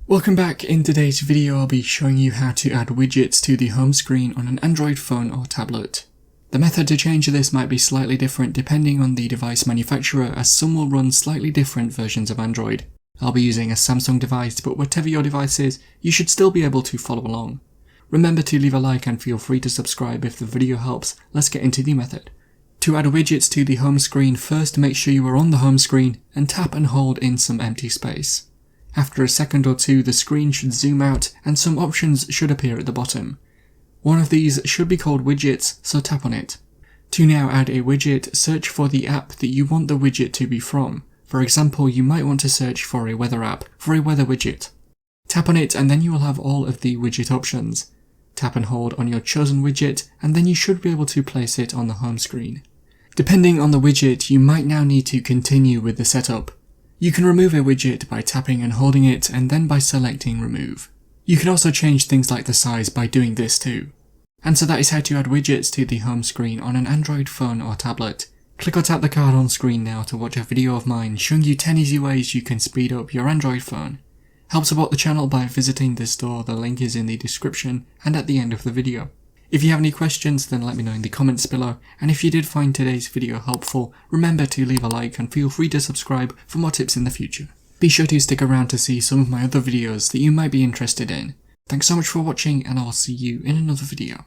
Welcome back. In today's video I'll be showing you how to add widgets to the home screen on an Android phone or tablet. The method to change this might be slightly different depending on the device manufacturer, as some will run slightly different versions of Android. I'll be using a Samsung device, but whatever your device is, you should still be able to follow along. Remember to leave a like and feel free to subscribe if the video helps. Let's get into the method. To add widgets to the home screen, first make sure you are on the home screen and tap and hold in some empty space. After a second or two, the screen should zoom out and some options should appear at the bottom. One of these should be called widgets, so tap on it. To now add a widget, search for the app that you want the widget to be from. For example, you might want to search for a weather app for a weather widget. Tap on it and then you will have all of the widget options. Tap and hold on your chosen widget and then you should be able to place it on the home screen. Depending on the widget, you might now need to continue with the setup. You can remove a widget by tapping and holding it and then by selecting remove. You can also change things like the size by doing this too. And so that is how to add widgets to the home screen on an Android phone or tablet. Click or tap the card on screen now to watch a video of mine showing you 10 easy ways you can speed up your Android phone. Help support the channel by visiting the store, the link is in the description and at the end of the video. If you have any questions, then let me know in the comments below, and if you did find today's video helpful, remember to leave a like and feel free to subscribe for more tips in the future. Be sure to stick around to see some of my other videos that you might be interested in. Thanks so much for watching, and I'll see you in another video.